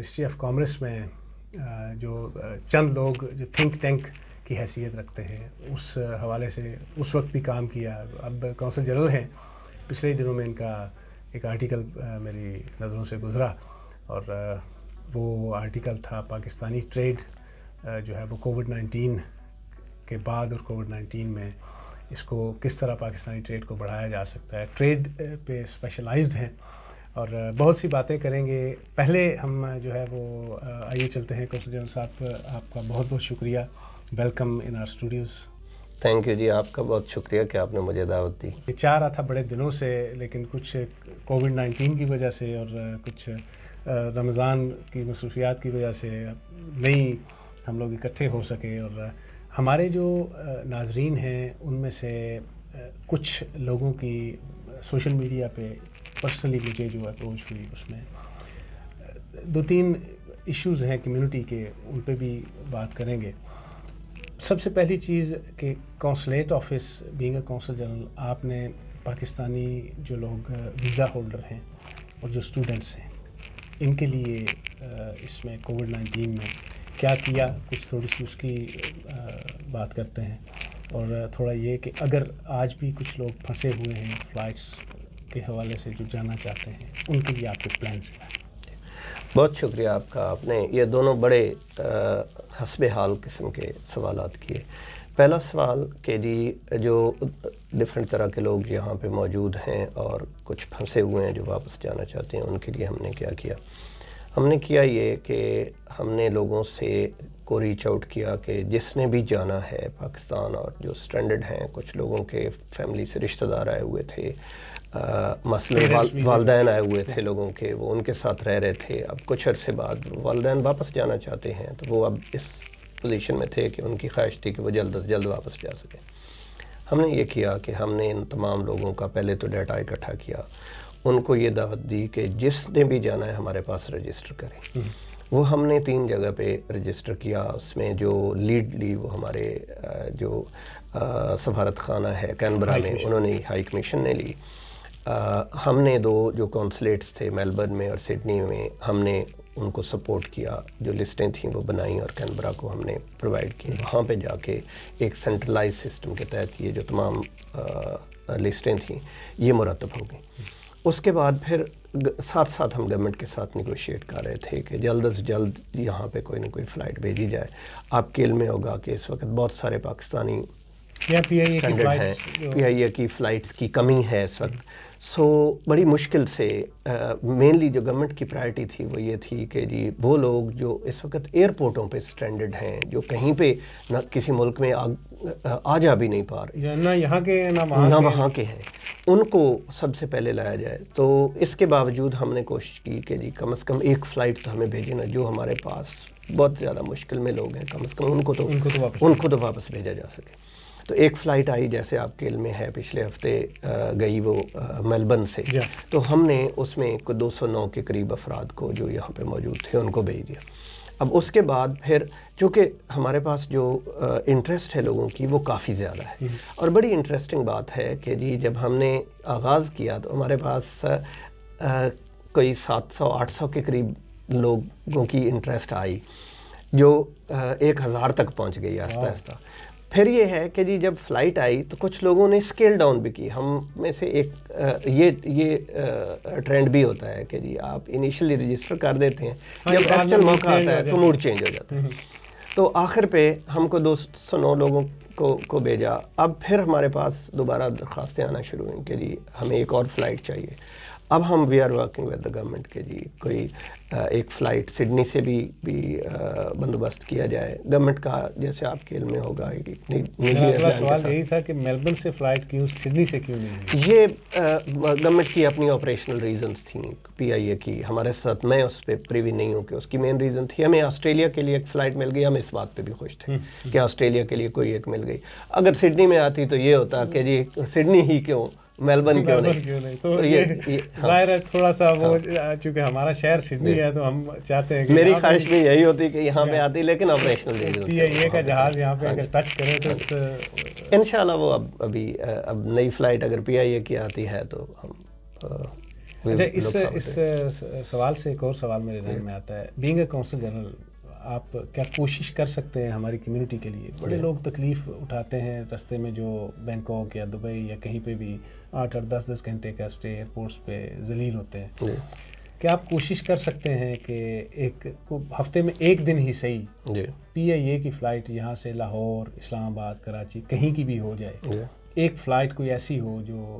Ministry of commerce میں جو چند لوگ جو تھنک ٹینک کی حیثیت رکھتے ہیں اس حوالے سے اس وقت بھی کام کیا. اب کونسل جنرل ہیں. پچھلے دنوں میں ان کا ایک آرٹیکل میری نظروں سے گزرا اور وہ آرٹیکل تھا پاکستانی ٹریڈ جو ہے وہ کووڈ-19 کے بعد اور کووڈ-19 میں اس کو کس طرح پاکستانی ٹریڈ کو بڑھایا جا سکتا ہے. ٹریڈ پہ اسپیشلائزڈ ہیں اور بہت سی باتیں کریں گے. پہلے ہم جو ہے وہ آئیے چلتے ہیں کونسل جنرل صاحب, آپ کا بہت بہت شکریہ, welcome in R Studios. Thank you ji, آپ کا بہت شکریہ کہ آپ نے مجھے دعوت دی. یہ چاہ رہا تھا بڑے دنوں سے, لیکن کچھ کووڈ-19 کی وجہ سے اور کچھ رمضان کی مصروفیات کی وجہ سے نہیں ہم لوگ اکٹھے ہو سکے. اور ہمارے جو ناظرین ہیں ان میں سے کچھ لوگوں کی سوشل میڈیا پہ پرسنلی مجھے جو اپروچ ہوئی, اس میں 2-3 ایشوز ہیں کمیونٹی کے, ان پہ بھی بات کریں گے. سب سے پہلی چیز کہ consulate office being a council general, آپ نے پاکستانی جو لوگ ویزا ہولڈر ہیں اور جو اسٹوڈنٹس ہیں ان کے لیے اس میں کووڈ-19 میں کیا کیا, کچھ تھوڑی سی اس کی بات کرتے ہیں. اور تھوڑا یہ کہ اگر آج بھی کچھ لوگ پھنسے ہوئے ہیں فلائٹس کے حوالے سے جو جانا چاہتے ہیں, ان کے لیے آپ کے پلانس کیا ہیں. بہت شکریہ آپ کا, آپ نے یہ دونوں بڑے حسب حال قسم کے سوالات کیے. پہلا سوال کہ جی جو ڈفرینٹ طرح کے لوگ یہاں پہ موجود ہیں اور کچھ پھنسے ہوئے ہیں جو واپس جانا چاہتے ہیں, ان کے لیے ہم نے کیا کیا. ہم نے کیا یہ کہ ہم نے لوگوں سے کو ریچ آؤٹ کیا کہ جس نے بھی جانا ہے پاکستان, اور جو اسٹینڈرڈ ہیں, کچھ لوگوں کے فیملی سے رشتہ دار آئے ہوئے تھے, مثلاً والدین آئے ہوئے تھے لوگوں کے, وہ ان کے ساتھ رہ رہے تھے. اب کچھ عرصے بعد والدین واپس جانا چاہتے ہیں, تو وہ اب اس پوزیشن میں تھے کہ ان کی خواہش تھی کہ وہ جلد از جلد واپس جا سکیں. ہم نے یہ کیا کہ ہم نے ان تمام لوگوں کا پہلے تو ڈیٹا اکٹھا کیا, ان کو یہ دعوت دی کہ جس نے بھی جانا ہے ہمارے پاس رجسٹر کریں. وہ ہم نے 3 جگہ پہ رجسٹر کیا. اس میں جو لیڈ لی وہ ہمارے جو سفارت خانہ ہے کینبرا میں, انہوں نے ہائی کمیشن نے لی. ہم نے 2 جو کونسلیٹس تھے میلبرن میں اور سڈنی میں, ہم نے ان کو سپورٹ کیا, جو لسٹیں تھیں وہ بنائیں اور کینبرا کو ہم نے پرووائڈ کی. وہاں پہ جا کے ایک سینٹرلائز سسٹم کے تحت یہ جو تمام لسٹیں تھیں یہ مرتب ہو گئیں. اس کے بعد پھر ساتھ ساتھ ہم گورنمنٹ کے ساتھ نیگوشیٹ کر رہے تھے کہ جلد از جلد یہاں پہ کوئی نہ کوئی فلائٹ بھیجی جائے. آپ کے علم میں ہوگا کہ اس وقت بہت سارے پاکستانی اسٹینڈرڈ ہیں, پی آئی اے کی فلائٹس کی کمی ہے اس وقت. سو بڑی مشکل سے مینلی جو گورنمنٹ کی پرائرٹی تھی وہ یہ تھی کہ جی وہ لوگ جو اس وقت ایئرپورٹوں پہ اسٹینڈرڈ ہیں, جو کہیں پہ نہ کسی ملک میں آ جا بھی نہیں پا رہے, نہ یہاں کے نہ وہاں کے ہیں, ان کو سب سے پہلے لایا جائے. تو اس کے باوجود ہم نے کوشش کی کہ جی کم از کم ایک فلائٹ تو ہمیں بھیجے نا, جو ہمارے پاس بہت زیادہ مشکل میں لوگ ہیں, کم از کم ان کو تو واپس بھیجا جا سکے. تو ایک فلائٹ آئی, جیسے آپ کے علم میں ہے پچھلے ہفتے گئی وہ میلبرن سے, تو ہم نے اس میں 209 کے قریب افراد کو جو یہاں پہ موجود تھے ان کو بھیج دیا. اب اس کے بعد پھر چونکہ ہمارے پاس جو انٹرسٹ ہے لوگوں کی وہ کافی زیادہ ہے, اور بڑی انٹرسٹنگ بات ہے کہ جی جب ہم نے آغاز کیا تو ہمارے پاس کوئی 700-800 کے قریب لوگوں کی انٹرسٹ آئی, جو 1000 تک پہنچ گئی آہستہ آہستہ. پھر یہ ہے کہ جی جب فلائٹ آئی تو کچھ لوگوں نے اسکیل ڈاؤن بھی کی. ہم میں سے ایک یہ ٹرینڈ بھی ہوتا ہے کہ جی آپ انیشلی رجسٹر کر دیتے ہیں, جب ایکچوئل موقع آتا ہے تو موڈ چینج ہو جاتا ہے. تو آخر پہ ہم کو 209 لوگوں کو بھیجا. اب پھر ہمارے پاس دوبارہ درخواستیں آنا شروع ہوئیں کہ جی ہمیں ایک اور فلائٹ چاہیے. اب ہم we are working with the government کہ جی کوئی ایک فلائٹ سڈنی سے بھی بندوبست کیا جائے. گورنمنٹ کا جیسے آپ کے علم میں ہوگا سوال یہی تھا کہ میلبرن سے فلائٹ کیوں, سڈنی سے کیوں نہیں؟ یہ گورنمنٹ کی اپنی آپریشنل ریزنز تھیں پی آئی اے کی, ہمارے ساتھ میں اس پہ پریوی نہیں ہوں کہ اس کی مین ریزن تھی. ہمیں آسٹریلیا کے لیے ایک فلائٹ مل گئی, ہم اس بات پہ بھی خوش تھے کہ آسٹریلیا کے لیے کوئی ایک مل گئی. اگر سڈنی میں آتی تو یہ ہوتا کہ جی سڈنی ہی کیوں, میلبرن کیوں نہیں. تو یہ ظاہر ہے تھوڑا سا وہ, چونکہ ہمارا شہر سڈنی ہے تو ہم چاہتے ہیں کہ میری خواہش بھی یہی ہوتی کہ یہاں پہ آتی, لیکن آپریشنل پی آئی اے کا جہاز یہاں پہ اگر ٹچ کرے تو انشاءاللہ وہ اب نئی فلائٹ اگر پی آئی اے کی آتی ہے تو ہم اچھا، اس سوال سے ایک اور سوال میرے ذہن میں آتا ہے، بینگ اے کونسل جنرل آپ کیا کوشش کر سکتے ہیں ہماری کمیونٹی کے لیے؟ بڑے لوگ تکلیف اٹھاتے ہیں رستے میں، جو بینکاک یا دبئی یا کہیں پہ بھی 8-8 10-10 گھنٹے کا اسٹے ایئرپورٹس پہ ذلیل ہوتے ہیں. کیا آپ کوشش کر سکتے ہیں کہ ایک ہفتے میں ایک دن ہی صحیح پی آئی اے کی فلائٹ یہاں سے لاہور، اسلام آباد، کراچی کہیں کی بھی ہو جائے، ایک فلائٹ کوئی ایسی ہو جو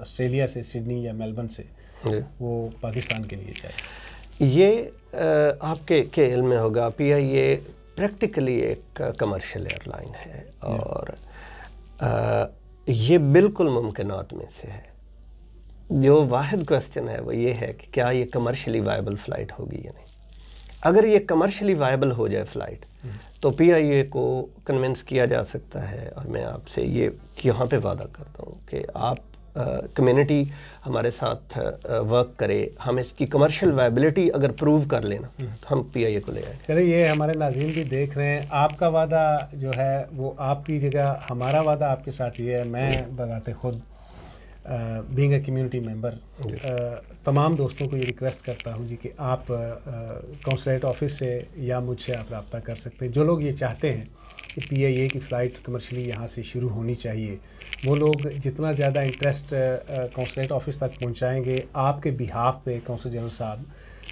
آسٹریلیا سے، سڈنی یا میلبرن سے وہ پاکستان کے لیے جائے؟ یہ آپ کے علم میں ہوگا، پی آئی اے پریکٹیکلی ایک کمرشل ایئر لائن ہے، اور یہ بالکل ممکنات میں سے ہے. جو واحد کوسچن ہے وہ یہ ہے کہ کیا یہ کمرشلی وائبل فلائٹ ہوگی یا نہیں. اگر یہ کمرشلی وائبل ہو جائے فلائٹ تو پی آئی اے کو کنونس کیا جا سکتا ہے، اور میں آپ سے یہ یہاں پہ وعدہ کرتا ہوں کہ آپ کمیونٹی ہمارے ساتھ ورک کرے، ہم اس کی کمرشل وائبلٹی اگر پروو کر لینا تو ہم پی آئی اے کو لے آئیں. چلے، یہ ہمارے ناظرین بھی دیکھ رہے ہیں، آپ کا وعدہ جو ہے وہ آپ کی جگہ، ہمارا وعدہ آپ کے ساتھ یہ ہے. میں بذات خود بینگ اے کمیونٹی ممبر تمام دوستوں کو یہ ریکویسٹ کرتا ہوں جی کہ آپ کونسلیٹ آفس سے یا مجھ سے آپ رابطہ کر سکتے ہیں. جو لوگ یہ چاہتے ہیں کہ پی آئی اے کی فلائٹ کمرشلی یہاں سے شروع ہونی چاہیے، وہ لوگ جتنا زیادہ انٹرسٹ کونسلیٹ آفس تک پہنچائیں گے، آپ کے بہاف پہ کونسل جنرل صاحب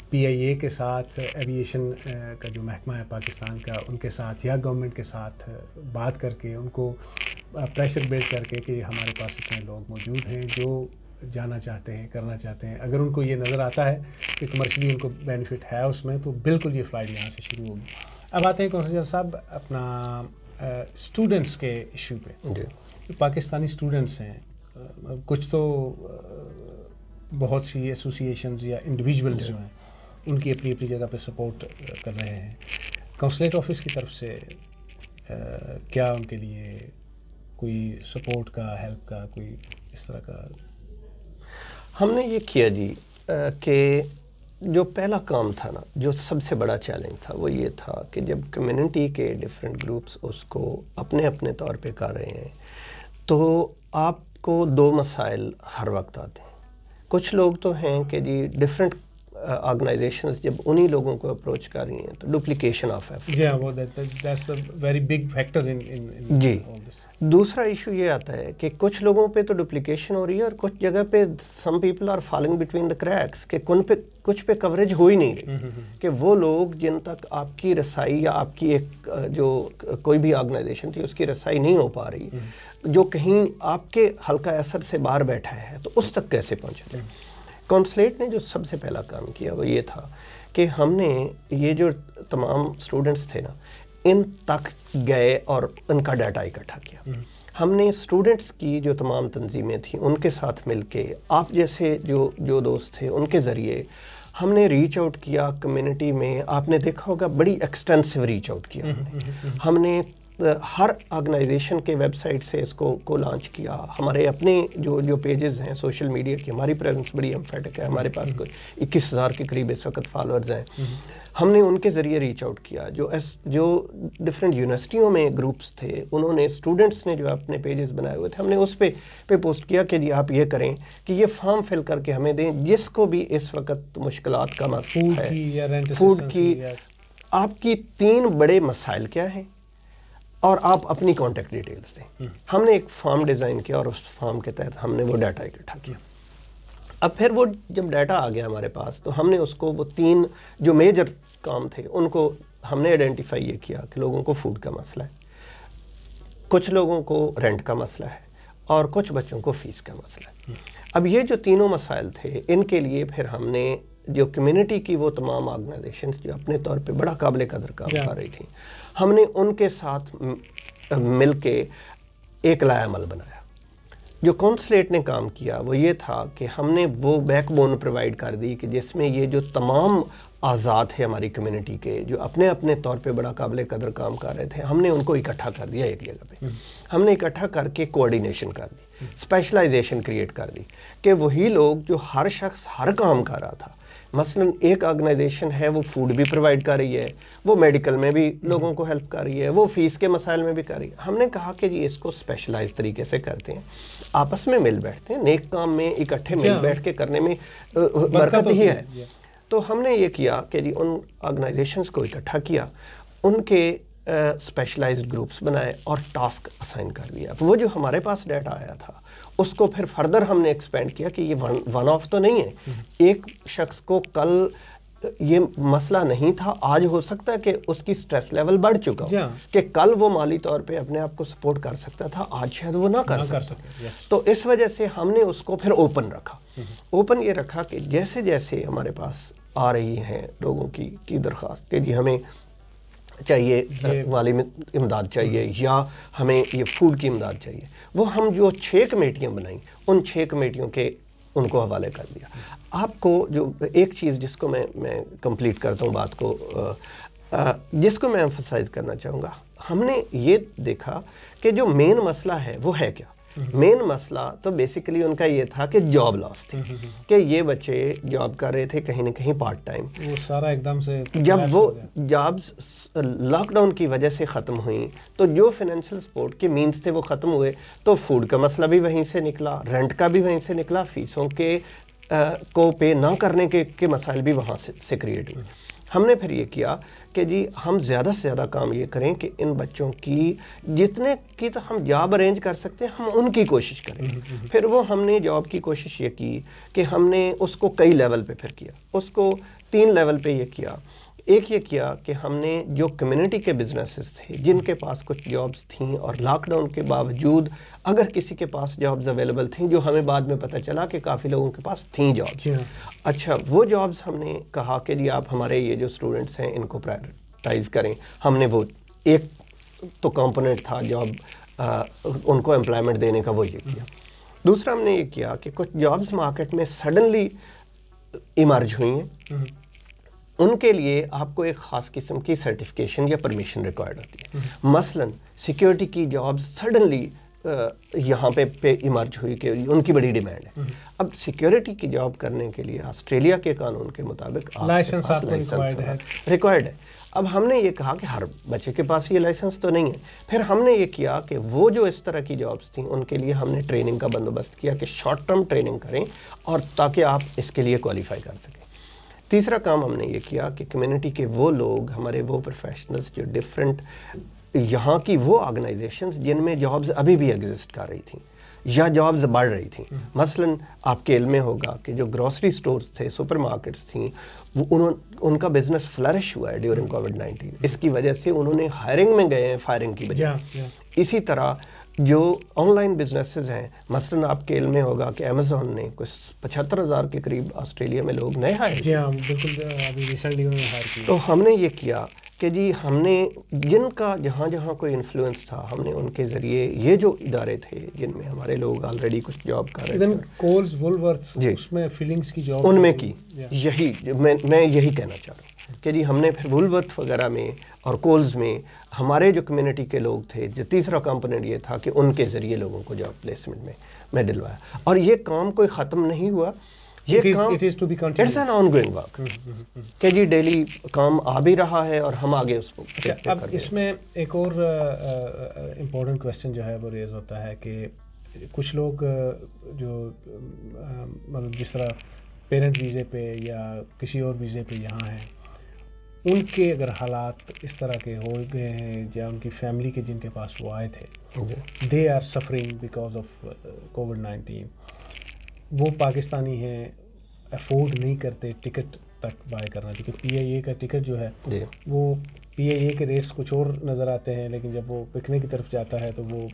پی آئی اے کے ساتھ، ایویشن کا جو محکمہ ہے پاکستان کا، ان کے ساتھ یا گورنمنٹ کے ساتھ بات کر کے ان کو پریشر بلڈ کر کے کہ ہمارے پاس اتنے لوگ موجود ہیں جو جانا چاہتے ہیں، کرنا چاہتے ہیں. اگر ان کو یہ نظر آتا ہے کہ کمرشلی ان کو بینیفٹ ہے اس میں، تو بالکل یہ فلائٹ یہاں سے شروع ہوگی. اب آتے ہیں کونسل جنرل صاحب اپنا اسٹوڈنٹس کے ایشو پہ. پاکستانی اسٹوڈنٹس ہیں، کچھ تو بہت سی ایسوسی ایشنز یا انڈیویجولز جو ہیں ان کی اپنی اپنی جگہ پہ سپورٹ کر رہے ہیں. کونسلیٹ آفس کی طرف سے کیا ان کے لیے کوئی سپورٹ کا، ہیلپ کا، کوئی اس طرح کا؟ ہم نے یہ کیا جی کہ جو پہلا کام تھا نا، جو سب سے بڑا چیلنج تھا وہ یہ تھا کہ جب کمیونٹی کے ڈفرینٹ گروپس اس کو اپنے اپنے طور پہ کر رہے ہیں تو آپ کو دو مسائل ہر وقت آتے ہیں. کچھ لوگ تو ہیں کہ جی ڈفرینٹ آرگنائزیشنز جب انہی لوگوں کو اپروچ کر رہی ہیں تو ڈپلیکیشن آف ایفرٹ. جی ہاں، وہ that's a very big factor in جی. دوسرا ایشو یہ آتا ہے کہ کچھ لوگوں پہ تو ڈپلیکیشن ہو رہی ہے، اور کچھ جگہ پہ some people are falling between the cracks, کہ کچھ پہ کوریج ہو ہی نہیں رہی، کہ وہ لوگ جن تک آپ کی رسائی یا آپ کی ایک جو کوئی بھی آرگنائزیشن تھی اس کی رسائی نہیں ہو پا رہی، جو کہیں آپ کے حلقہ اثر سے باہر بیٹھا ہے، تو اس تک کیسے پہنچے. کونسلیٹ نے جو سب سے پہلا کام کیا وہ یہ تھا کہ ہم نے یہ جو تمام اسٹوڈنٹس تھے نا، ان تک گئے اور ان کا ڈیٹا اکٹھا کیا. ہم نے اسٹوڈنٹس کی جو تمام تنظیمیں تھیں ان کے ساتھ مل کے، آپ جیسے جو دوست تھے ان کے ذریعے ہم نے ریچ آؤٹ کیا کمیونٹی میں. آپ نے دیکھا ہوگا بڑی ایکسٹینسو ریچ آؤٹ کیا ہم نے ہر آرگنائزیشن کے ویب سائٹ سے اس کو لانچ کیا. ہمارے اپنے جو پیجز ہیں سوشل میڈیا کی، ہماری پریزنس بڑی امفیٹک ہے. ہمارے پاس کوئی 21,000 کے قریب اس وقت فالوورز ہیں. ہم نے ان کے ذریعے ریچ آؤٹ کیا. جو ڈفرینٹ یونیورسٹیوں میں گروپس تھے، انہوں نے، اسٹوڈنٹس نے جو اپنے پیجز بنائے ہوئے تھے، ہم نے اس پہ پوسٹ کیا کہ جی آپ یہ کریں کہ یہ فارم فل کر کے ہمیں دیں. جس کو بھی اس وقت مشکلات کا مسئلہ ہے، فوڈ کی، آپ کی 3 بڑے مسائل کیا ہیں، اور آپ اپنی کانٹیکٹ ڈیٹیلز دیں. ہم نے ایک فارم ڈیزائن کیا اور اس فارم کے تحت ہم نے وہ ڈیٹا اکٹھا کیا. اب پھر وہ جب ڈیٹا آ گیا ہمارے پاس تو ہم نے اس کو، وہ 3 جو میجر کام تھے ان کو ہم نے آئیڈینٹیفائی یہ کیا کہ لوگوں کو فوڈ کا مسئلہ ہے، کچھ لوگوں کو رینٹ کا مسئلہ ہے، اور کچھ بچوں کو فیس کا مسئلہ ہے. اب یہ جو تینوں مسائل تھے، ان کے لیے پھر ہم نے جو کمیونٹی کی وہ تمام آرگنائزیشنز جو اپنے طور پہ بڑا قابل قدر کام کر رہی تھیں، ہم نے ان کے ساتھ مل کے ایک لائحہ عمل بنایا. جو کونسلیٹ نے کام کیا وہ یہ تھا کہ ہم نے وہ بیک بون پرووائڈ کر دی کہ جس میں یہ جو تمام آزاد ہے ہماری کمیونٹی کے، جو اپنے اپنے طور پہ بڑا قابل قدر کام کر رہے تھے، ہم نے ان کو اکٹھا کر دیا ایک جگہ پہ. ہم نے اکٹھا کر کے کوآرڈینیشن کر دی، اسپیشلائزیشن کریٹ کر دی، کہ وہی لوگ جو ہر شخص ہر کام کر رہا تھا، مثلا ایک آرگنائزیشن ہے وہ فوڈ بھی پرووائڈ کر رہی ہے, وہ میڈیکل میں بھی لوگوں کو ہیلپ کر رہی ہے, وہ فیس کے مسائل میں بھی کر رہی ہے. ہم نے کہا کہ جی اس کو اسپیشلائز طریقے سے کرتے ہیں, آپس میں مل بیٹھتے ہیں, نیک کام میں اکٹھے مل بیٹھ کے کرنے میں برکت ہی ہے. تو ہم نے یہ کیا کہ جی ان آرگنائزیشنز کو اکٹھا کیا, ان کے اسپیشلائزڈ گروپس بنائے اور ٹاسک اسائن کر دیا. وہ جو ہمارے پاس ڈیٹا آیا تھا اس کو پھر فردر ہم نے ایکسپینڈ کیا کہ یہ ون آف تو نہیں ہے, ایک شخص کو کل یہ مسئلہ نہیں تھا, آج ہو سکتا ہے کہ اس کی سٹریس لیول بڑھ چکا ہو, کہ کل وہ مالی طور پہ اپنے آپ کو سپورٹ کر سکتا تھا, آج شاید وہ نہ کر سکتا. تو اس وجہ سے ہم نے اس کو پھر اوپن رکھا. اوپن یہ رکھا کہ جیسے جیسے ہمارے پاس آ رہی ہیں لوگوں کی درخواست کہ جی ہمیں چاہیے مالی امداد چاہیے یا ہمیں یہ فوڈ کی امداد چاہیے, وہ ہم جو 6 کمیٹیاں بنائیں ان 6 کمیٹیوں کے ان کو حوالے کر دیا. آپ کو جو ایک چیز جس کو میں کمپلیٹ کرتا ہوں بات کو, جس کو میں ایمفسائز کرنا چاہوں گا, ہم نے یہ دیکھا کہ جو مین مسئلہ ہے وہ ہے کیا. مین مسئلہ تو بیسیکلی ان کا یہ تھا کہ جاب لاس تھی, کہ یہ بچے جاب کر رہے تھے کہیں نہ کہیں پارٹ ٹائم. وہ سارا ایک دم سے جب وہ جابز لاک ڈاؤن کی وجہ سے ختم ہوئیں تو جو فائنینشیل سپورٹ کے مینز تھے وہ ختم ہوئے, تو فوڈ کا مسئلہ بھی وہیں سے نکلا, رینٹ کا بھی وہیں سے نکلا, فیسوں کے کو پے نہ کرنے کے مسائل بھی وہاں سے کریٹ ہوئے. ہم نے پھر یہ کیا کہ جی ہم زیادہ سے زیادہ کام یہ کریں کہ ان بچوں کی جتنے کی تو ہم جاب ارینج کر سکتے ہیں ہم ان کی کوشش کریں. پھر وہ ہم نے جاب کی کوشش یہ کی کہ ہم نے اس کو کئی لیول پہ پھر کیا, اس کو 3 لیول پہ یہ کیا. ایک یہ کیا کہ ہم نے جو کمیونٹی کے بزنسز تھے جن کے پاس کچھ جابز تھیں اور لاک ڈاؤن کے باوجود اگر کسی کے پاس جابز اویلیبل تھیں, جو ہمیں بعد میں پتہ چلا کہ کافی لوگوں کے پاس تھیں جابز, اچھا وہ جابز ہم نے کہا کہ جی آپ ہمارے یہ جو اسٹوڈنٹس ہیں ان کو پرائرٹائز کریں. ہم نے وہ ایک تو کمپوننٹ تھا جاب ان کو امپلائمنٹ دینے کا, وہ یہ کیا. دوسرا ہم نے یہ کیا کہ کچھ جابز مارکیٹ میں سڈنلی ایمرج ہوئی ہیں, ان کے لیے آپ کو ایک خاص قسم کی سرٹیفکیشن یا پرمیشن ریکوائرڈ ہوتی ہے. مثلا سیکیورٹی کی جابز سڈنلی یہاں پہ ایمرج ہوئی کہ ان کی بڑی ڈیمانڈ ہے. اب سیکیورٹی کی جاب کرنے کے لیے آسٹریلیا کے قانون کے مطابق لائسنس ریکوائرڈ ہے. اب ہم نے یہ کہا کہ ہر بچے کے پاس یہ لائسنس تو نہیں ہے. پھر ہم نے یہ کیا کہ وہ جو اس طرح کی جابز تھیں ان کے لیے ہم نے ٹریننگ کا بندوبست کیا کہ شارٹ ٹرم ٹریننگ کریں اور تاکہ آپ اس کے لیے کوالیفائی کر سکیں. تیسرا کام ہم نے یہ کیا کہ کمیونٹی کے وہ لوگ, ہمارے وہ پروفیشنلز جو ڈفرینٹ یہاں کی وہ آرگنائزیشنز جن میں جابز ابھی بھی ایگزسٹ کر رہی تھیں یا جابز بڑھ رہی تھیں. مثلا آپ کے علم میں ہوگا کہ جو گروسری سٹورز تھے, سپر مارکیٹس تھیں, ان کا بزنس فلرش ہوا ہے ڈیورنگ کووڈ-19. اس کی وجہ سے انہوں نے ہائرنگ میں گئے ہیں فائرنگ کی وجہ. اسی طرح جو آن لائن بزنسز ہیں, مثلا آپ کے علم میں ہوگا کہ امیزون نے کچھ 75,000 کے قریب آسٹریلیا میں لوگ نئے ہائر کیے. تو ہم نے یہ کیا کہ جی ہم نے جن کا جہاں جہاں کوئی انفلوئنس تھا ہم نے ان کے ذریعے یہ جو ادارے تھے جن میں ہمارے لوگ آلریڈی کچھ جاب کر رہے تھے, کولز وولورتھس اس میں فیلنگز کی جاب ان میں کی, یہی میں یہی کہنا چاہ رہا ہوں کہ جی ہم نے پھر وولورتھ وغیرہ میں اور کولز میں ہمارے جو کمیونٹی کے لوگ تھے, جو تیسرا کمپوننٹ یہ تھا کہ ان کے ذریعے لوگوں کو جاب پلیسمنٹ میں دلوایا. اور یہ کام کوئی ختم نہیں ہوا, یہ کام it's an ongoing work کہ جی ڈیلی کام آ بھی رہا ہے اور ہم آگے اس کو. اب اس میں ایک اور امپورٹنٹ کویسچن جو ہے وہ ریز ہوتا ہے کہ کچھ لوگ جو مطلب جس طرح پیرنٹ ویزے پہ یا کسی اور ویزے پہ یہاں ہیں, ان کے اگر حالات اس طرح کے ہو گئے ہیں یا ان کی فیملی کے جن کے پاس وہ آئے تھے, they are suffering because of کووڈ-19, وہ پاکستانی ہیں, افورڈ نہیں کرتے ٹکٹ تک بائی کرنا, کیونکہ پی آئی اے کا ٹکٹ جو ہے وہ پی آئی اے کے ریٹس کچھ اور نظر آتے ہیں, لیکن جب وہ بکنے کی طرف جاتا ہے تو وہ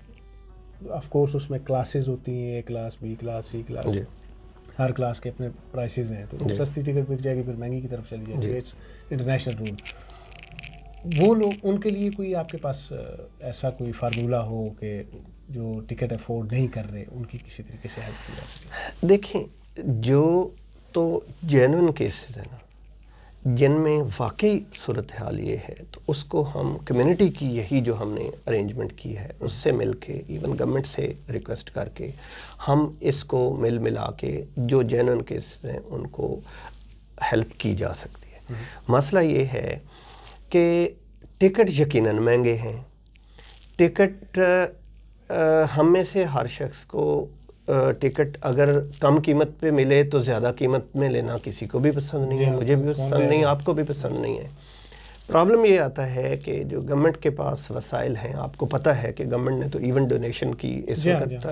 آف کورس اس میں کلاسز ہوتی ہیں, A class, B class, C class, ہر کلاس کے اپنے پرائسز ہیں. تو سستی ٹکٹ بک جائے گی, پھر مہنگی کی طرف چلی جائے گی. It's international rule. وہ لوگ, ان کے لیے کوئی آپ کے پاس ایسا کوئی فارمولہ ہو کہ جو ٹکٹ افورڈ نہیں کر رہے ان کی کسی طریقے سے ہیلپ کی جا سکے؟ دیکھیں, جو تو جینوئن کیسز ہیں نا جن میں واقعی صورتحال یہ ہے, تو اس کو ہم کمیونٹی کی یہی جو ہم نے ارینجمنٹ کی ہے اس سے مل کے, ایون گورنمنٹ سے ریکویسٹ کر کے, ہم اس کو ملا کے جو جینوئن کیسز ہیں ان کو ہیلپ کی جا سکتی ہے. مسئلہ یہ ہے کہ ٹکٹ یقیناً مہنگے ہیں. ٹکٹ ہم میں سے ہر شخص کو ٹکٹ اگر کم قیمت پہ ملے تو زیادہ قیمت میں لینا کسی کو بھی پسند نہیں ہے, مجھے بھی پسند نہیں, آپ کو بھی پسند نہیں ہے. پرابلم یہ آتا ہے کہ جو گورنمنٹ کے پاس وسائل ہیں, آپ کو پتہ ہے کہ گورنمنٹ نے تو ایون ڈونیشن کی اس وقت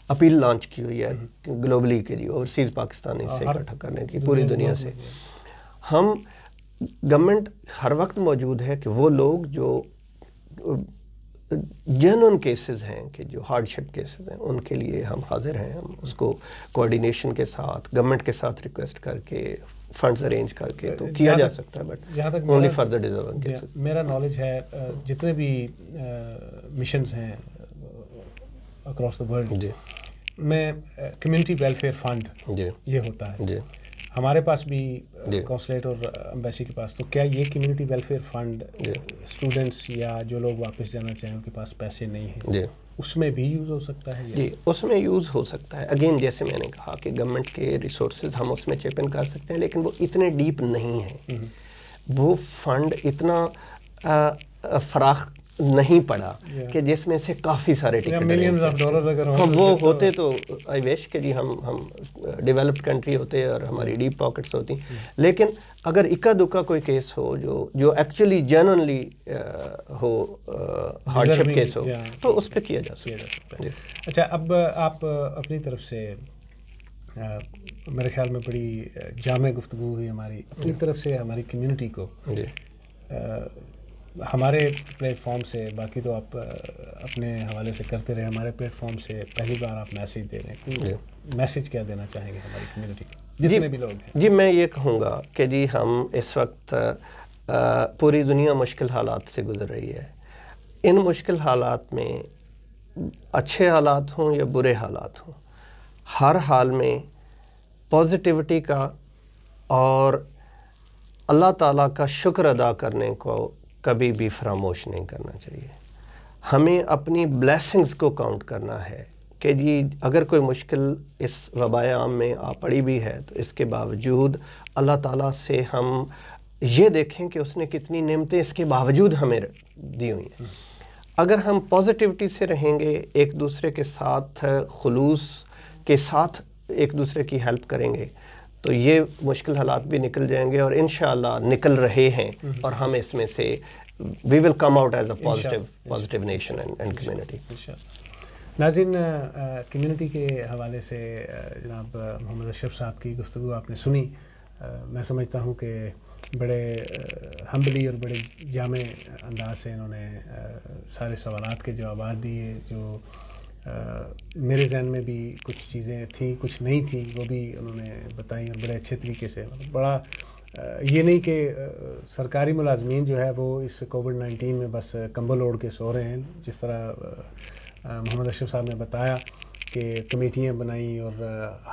اپیل لانچ کی ہوئی ہے گلوبلی کے لیے, اوورسیز پاکستانی سے اکٹھا کرنے کی پوری دنیا سے. ہم گورنمنٹ ہر وقت موجود ہے کہ وہ لوگ جو جینون کیسز ہیں, کہ جو ہارڈ شپ کیسز ہیں, ان کے لیے ہم حاضر ہیں. ہم اس کو کوآرڈینیشن کے ساتھ گورنمنٹ کے ساتھ ریکویسٹ کر کے فنڈز ارینج کر کے تو کیا جا سکتا ہے, but only for the deserving cases. میرا نالج ہے جتنے بھی مشنز ہیں اکراس دا ورلڈ میں کمیونٹی ویلفیئر فنڈ یہ ہوتا ہے. ہمارے پاس بھی کونسلیٹ اور امبیسی کے پاس, تو کیا یہ کمیونٹی ویلفیئر فنڈ اسٹوڈنٹس یا جو لوگ واپس جانا چاہیں ان کے پاس پیسے نہیں ہیں, اس میں بھی یوز ہو سکتا ہے؟ جی, اس میں یوز ہو سکتا ہے. اگین جیسے میں نے کہا کہ گورنمنٹ کے ریسورسز ہم اس میں چپ ان کر سکتے ہیں, لیکن وہ اتنے ڈیپ نہیں ہیں. وہ فنڈ اتنا فراخ نہیں پڑا کہ جس میں سے کافی سارے ٹکٹ ملینز آف ڈالرز اگر وہ ہوتے تو آئی وش کہ جی ہم ڈیولپڈ کنٹری ہوتے اور ہماری ڈیپ پاکٹس ہوتی. لیکن اگر اکا دکا کوئی کیس ہو جو ایکچولی جینونلی ہو, ہارڈ شپ کیس ہو, تو اس پہ کیا جا سکتا ہے. اچھا, اب آپ اپنی طرف سے میرے خیال میں بڑی جامع گفتگو ہوئی ہماری, اپنی طرف سے ہماری کمیونٹی کو ہمارے پلیٹ فارم سے, باقی تو آپ اپنے حوالے سے کرتے رہے, ہمارے پلیٹ فارم سے پہلی بار آپ میسیج دے رہے ہیں, میسیج کیا دینا چاہیں گے ہماری کمیونٹی کو جتنے بھی لوگ ہیں؟ جی, میں یہ کہوں گا کہ جی ہم اس وقت پوری دنیا مشکل حالات سے گزر رہی ہے. ان مشکل حالات میں اچھے حالات ہوں یا برے حالات ہوں, ہر حال میں پازیٹیوٹی کا اور اللہ تعالیٰ کا شکر ادا کرنے کو کبھی بھی فراموش نہیں کرنا چاہیے. ہمیں اپنی بلیسنگز کو کاؤنٹ کرنا ہے کہ جی اگر کوئی مشکل اس وبائے عام میں آ پڑی بھی ہے تو اس کے باوجود اللہ تعالیٰ سے ہم یہ دیکھیں کہ اس نے کتنی نعمتیں اس کے باوجود ہمیں دی ہوئی ہیں. اگر ہم پازیٹیوٹی سے رہیں گے, ایک دوسرے کے ساتھ خلوص کے ساتھ ایک دوسرے کی ہیلپ کریں گے, تو یہ مشکل حالات بھی نکل جائیں گے, اور انشاءاللہ نکل رہے ہیں, اور ہم اس میں سے we will come out as a positive nation and community. ناظرین, کمیونٹی کے حوالے سے جناب محمد اشرف صاحب کی گفتگو آپ نے سنی. میں سمجھتا ہوں کہ بڑے ہمبلی اور بڑے جامع انداز سے انہوں نے سارے سوالات کے جوابات دیے. جو میرے ذہن میں بھی کچھ چیزیں تھیں, کچھ نہیں تھیں, وہ بھی انہوں نے بتائیں, اور بڑے اچھے طریقے سے. بڑا یہ نہیں کہ سرکاری ملازمین جو ہے وہ اس کووڈ-19 میں بس کمبل اوڑھ کے سو رہے ہیں, جس طرح محمد اشرف صاحب نے بتایا کہ کمیٹیاں بنائیں اور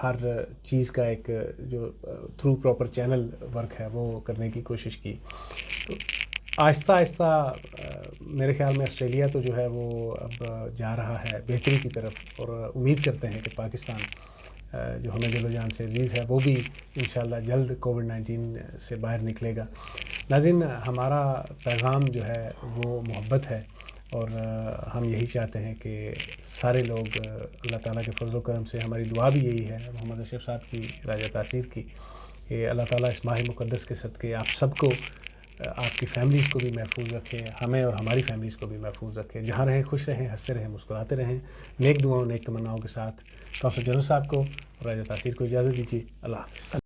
ہر چیز کا ایک جو تھرو پراپر چینل ورک ہے وہ کرنے کی کوشش کی. تو آہستہ آہستہ میرے خیال میں آسٹریلیا تو جو ہے وہ اب جا رہا ہے بہتری کی طرف, اور امید کرتے ہیں کہ پاکستان جو ہمیں دل و جان سے عزیز ہے وہ بھی انشاءاللہ جلد کووڈ-19 سے باہر نکلے گا. ناظرین, ہمارا پیغام جو ہے وہ محبت ہے, اور ہم یہی چاہتے ہیں کہ سارے لوگ اللہ تعالیٰ کے فضل و کرم سے, ہماری دعا بھی یہی ہے محمد اشرف صاحب کی راجہ تاثیر کی, کہ اللہ تعالیٰ اس ماہ مقدس کے صدقے آپ سب کو, آپ کی فیملیز کو بھی محفوظ رکھے, ہمیں اور ہماری فیملیز کو بھی محفوظ رکھے. جہاں رہیں خوش رہیں, ہنستے رہیں, مسکراتے رہیں. نیک دعاؤں نیک تمناؤں کے ساتھ کونسل جنرل صاحب کو اور راجہ تاثیر کو اجازت دیجیے. اللہ حافظ.